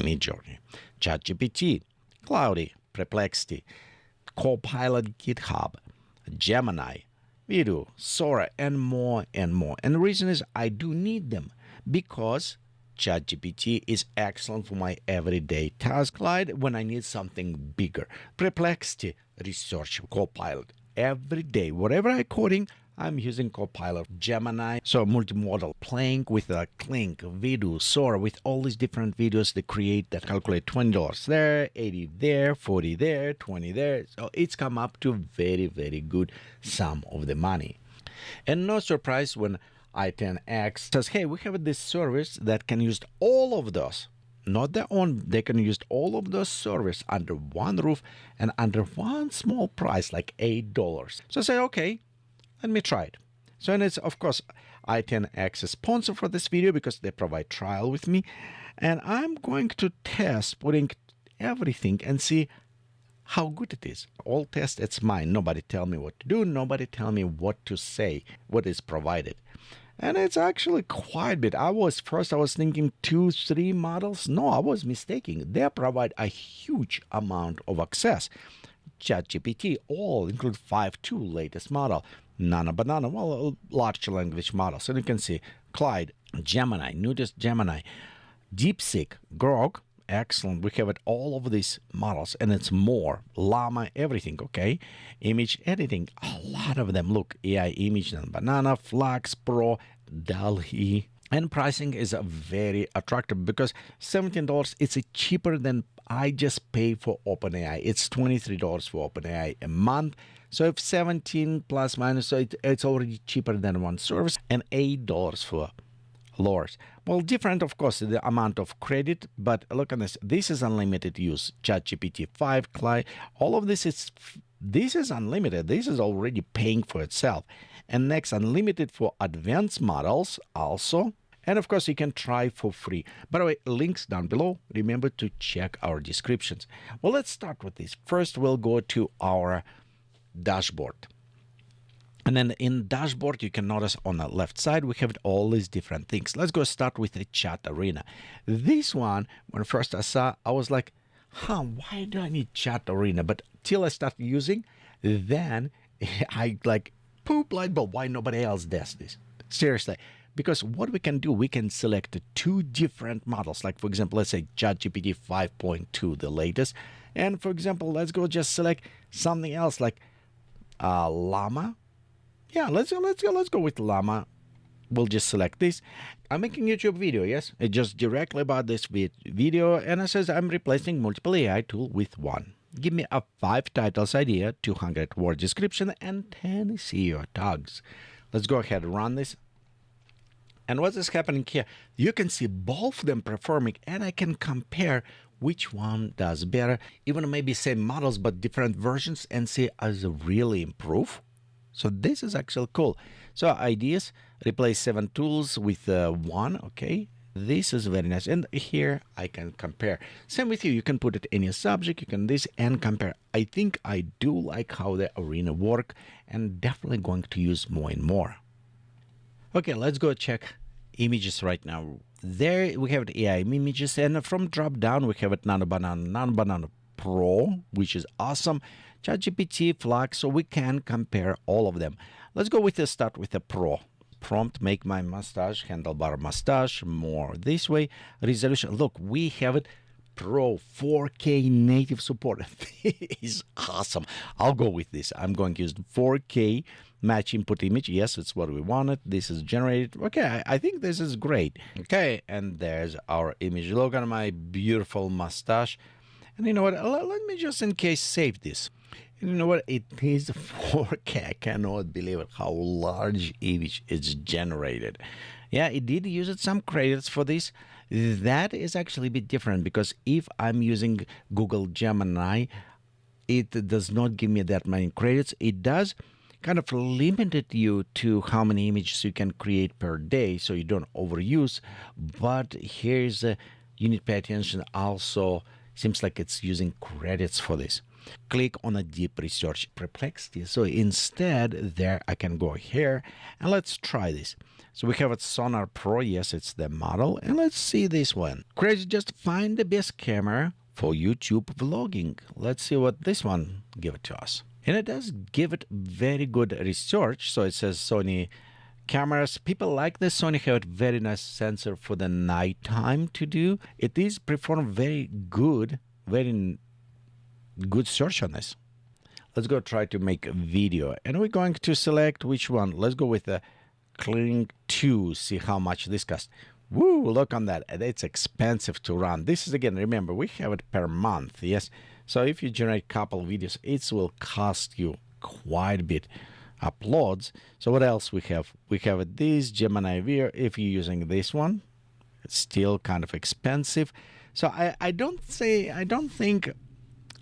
Midjourney, ChatGPT, Claude, Perplexity, Copilot, GitHub, Gemini, Video, Sora, and more and more. And the reason is I do need them because ChatGPT is excellent for my everyday task. Claude when I need something bigger. Perplexity, research, Copilot. Every day, whatever I'm coding, I'm using Copilot. Gemini, so multimodal, playing with Kling, video, Sora, with all these different videos they create that calculate $20 there, 80 there, 40 there, 20 there. So it's come up to very, very good sum of the money. And no surprise when i10X says, hey, we have this service that can use all of those. Not their own, they can use all of those services under one roof and under one small price, like $8. So I say, okay, let me try it. So, and it's, of course, i10X is sponsor for this video because they provide trial with me. And I'm going to test putting everything and see how good it is. All test, it's mine. Nobody tell me what to do. Nobody tell me what to say, what is provided. And it's actually quite a bit. I was thinking 2, 3 models. No, I was mistaken. They provide a huge amount of access. ChatGPT, all include 5.2 latest model. Nano Banana, well, large language models. So you can see Clyde, Gemini, newest Gemini, DeepSeek, Grok, excellent. We have it all of these models, and it's more. Llama, everything, okay? Image editing, a lot of them. Look, AI image, Nano Banana, Flux Pro, Dall-e. And pricing is very attractive because $17, it's cheaper than I just pay for OpenAI. It's $23 for OpenAI a month. So if 17 plus minus, so it's already cheaper than one service, and $8 for lowers. Well, different, of course, the amount of credit, but look at this. This is unlimited use. ChatGPT 5, Claude, all of this is unlimited. This is already paying for itself. And next, unlimited for advanced models also. And of course, you can try for free. By the way, links down below. Remember to check our descriptions. Well, let's start with this. First, we'll go to our dashboard. And then in dashboard, you can notice on the left side, we have all these different things. Let's go start with the chat arena. This one, when first I saw, I was like, why do I need chat arena? But till I start using, then I like, poop light bulb, why nobody else does this? Seriously. Because what we can do, we can select 2 different models. Like, for example, let's say ChatGPT 5.2, the latest. And for example, let's go just select something else like Llama. Yeah, let's go with Llama. We'll just select this. I'm making YouTube video, yes? It's just directly about this video. And it says I'm replacing multiple AI tool with one. Give me a 5 titles idea, 200 word description, and 10 SEO tags. Let's go ahead and run this. And what is happening here? You can see both of them performing, and I can compare which one does better, even maybe same models but different versions, and see as really improve. So this is actually cool. So ideas, replace 7 tools with 1. Okay, this is very nice. And here I can compare. Same with you. You can put it in your subject. You can this and compare. I think I do like how the arena work, and definitely going to use more and more. Okay, let's go check images right now. There we have the AI images, and from drop down we have it Nano Banana Pro, which is awesome. ChatGPT, Flux, so we can compare all of them. Let's go with start with the Pro. Prompt, make my mustache, handlebar mustache, more this way. Resolution, look, we have it Pro 4K native support. This is awesome. I'll go with this. I'm going to use 4K match input image. Yes, it's what we wanted. This is generated. Okay, I think this is great. Okay, and there's our image. Look at my beautiful mustache. And you know what? Let me just in case save this. And you know what? It is 4K. I cannot believe it, how large image is generated. Yeah, it did use some credits for this. That is actually a bit different because if I'm using Google Gemini, it does not give me that many credits. It does kind of limited you to how many images you can create per day so you don't overuse. But here's you need to pay attention. Also, seems like it's using credits for this. Click on a deep research Perplexity. So instead there I can go here and let's try this. So we have a Sonar Pro. Yes, it's the model. And let's see this one. Crazy, just find the best camera for YouTube vlogging. Let's see what this one give it to us. And it does give it very good research. So it says Sony cameras. People like this. Sony have a very nice sensor for the nighttime to do. It is perform very good search on this. Let's go try to make a video. And we're going to select which one. Let's go with the Kling 2, see how much this costs. Woo, look on that. It's expensive to run. This is, again, remember, we have it per month, yes? So if you generate a couple videos, it will cost you quite a bit uploads. So what else we have? We have this Gemini V. If you're using this one, it's still kind of expensive. So I don't think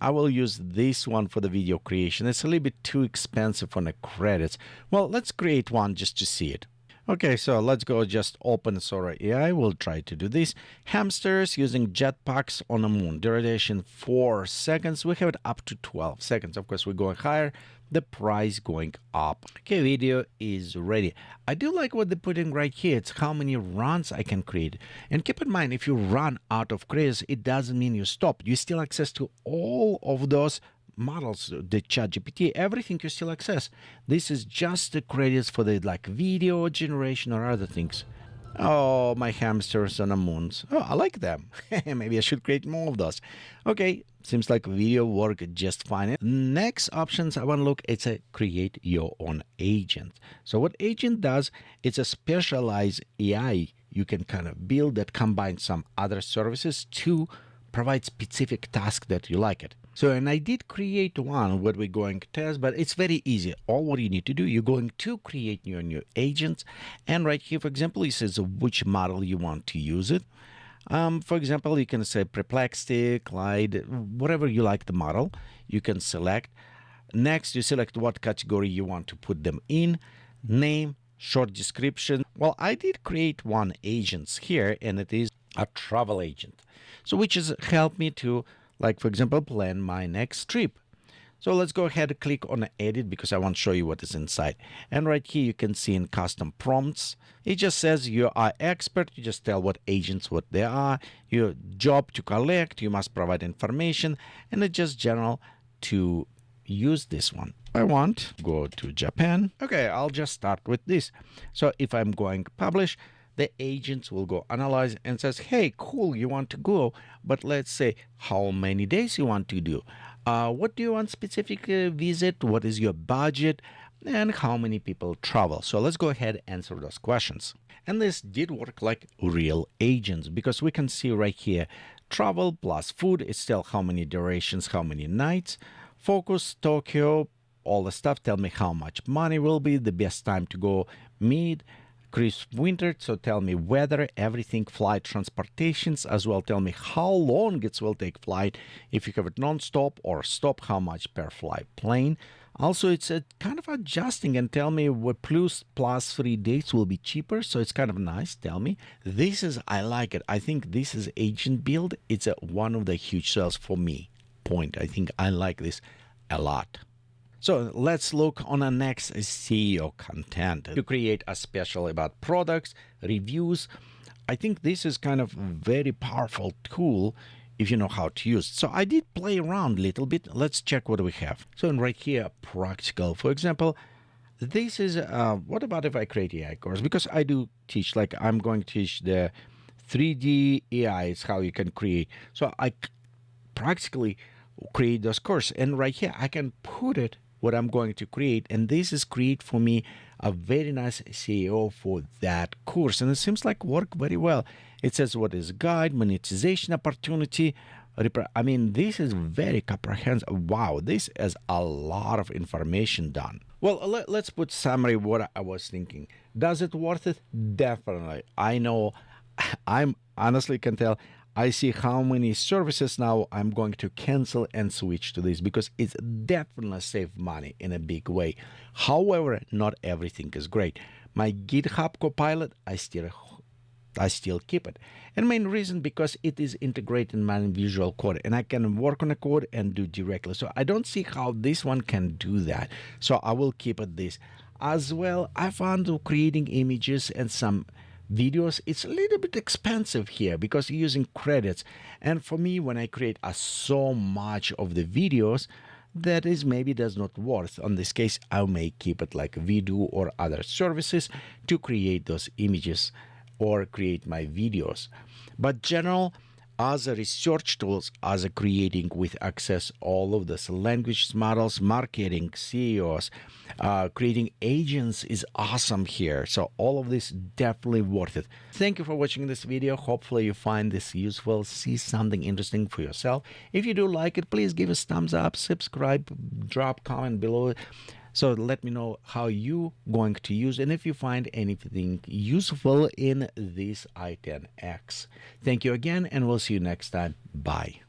I will use this one for the video creation. It's a little bit too expensive on the credits. Well, let's create one just to see it. Okay, so let's go just open Sora AI. We'll try to do this. Hamsters using jetpacks on the moon. Duration 4 seconds. We have it up to 12 seconds. Of course, we're going higher. The price going up. Okay, video is ready. I do like what they're putting right here. It's how many runs I can create. And keep in mind, if you run out of credits, it doesn't mean you stop. You still access to all of those models, the ChatGPT, everything you still access. This is just the credits for the like video generation or other things. Oh, my hamsters on the moons. Oh, I like them. Maybe I should create more of those. Okay, seems like video work just fine. Next options I want to look, it's a create your own agent. So what agent does, it's a specialized AI you can kind of build that combines some other services to provide specific task that you like it. So, and I did create one what we're going to test, but it's very easy. All what you need to do, you're going to create your new agents. And right here, for example, it says which model you want to use it. For example, you can say Perplexity, Claude, whatever you like the model, you can select. Next, you select what category you want to put them in, name, short description. Well, I did create one agent here, and it is a travel agent. So which is help me to, like, for example, plan my next trip. So let's go ahead and click on edit because I want to show you what is inside. And right here you can see in custom prompts, it just says you are expert. You just tell what agents, what they are, your job to collect, you must provide information, and it's just general to use this one. I want to go to Japan. Okay, I'll just start with this. So if I'm going to publish, the agents will go analyze and says, hey, cool, you want to go, but let's say how many days you want to do. What do you want specific visit? What is your budget? And how many people travel? So let's go ahead and answer those questions. And this did work like real agents because we can see right here, travel plus food is still how many durations, how many nights. Focus, Tokyo, all the stuff. Tell me how much money will be, the best time to go meet. Crisp winter, so tell me weather, everything, flight transportations as well. Tell me how long it will take flight. If you have it non-stop or stop, how much per flight plane. Also, it's kind of adjusting and tell me what plus 3 days will be cheaper. So it's kind of nice. Tell me. This is, I like it. I think this is agent build. It's one of the huge sales for me. Point. I think I like this a lot. So let's look on the next SEO content to create a special about products, reviews. I think this is kind of a very powerful tool if you know how to use it. So I did play around a little bit. Let's check what we have. So right here, practical. For example, this is, what about if I create AI course? Because I do teach, like I'm going to teach the 3D AI is how you can create. So I practically create those courses. And right here, I can put it what I'm going to create, and this is create for me a very nice SEO for that course, and it seems like work very well. It says what is guide, monetization opportunity. I mean, this is very comprehensive. Wow, this is a lot of information done. Well, let's put summary what I was thinking. Does it worth it? Definitely. I know. I'm honestly can tell. I see how many services now I'm going to cancel and switch to this because it's definitely save money in a big way. However, not everything is great. My GitHub Copilot, I still keep it. And main reason because it is integrated in my Visual Code and I can work on a code and do directly. So I don't see how this one can do that. So I will keep it this. As well, I found creating images and some videos, it's a little bit expensive here because you're using credits. And for me, when I create so much of the videos, that is maybe does not worth. On this case, I may keep it like Video or other services to create those images or create my videos. But general, as a research tools, as a creating with access all of this language models, marketing, CEOs, creating agents is awesome here. So all of this definitely worth it. Thank you for watching this video. Hopefully you find this useful, see something interesting for yourself. If you do like it, please give us thumbs up, subscribe, drop comment below. So let me know how you going to use, and if you find anything useful in this i10X. Thank you again, and we'll see you next time. Bye.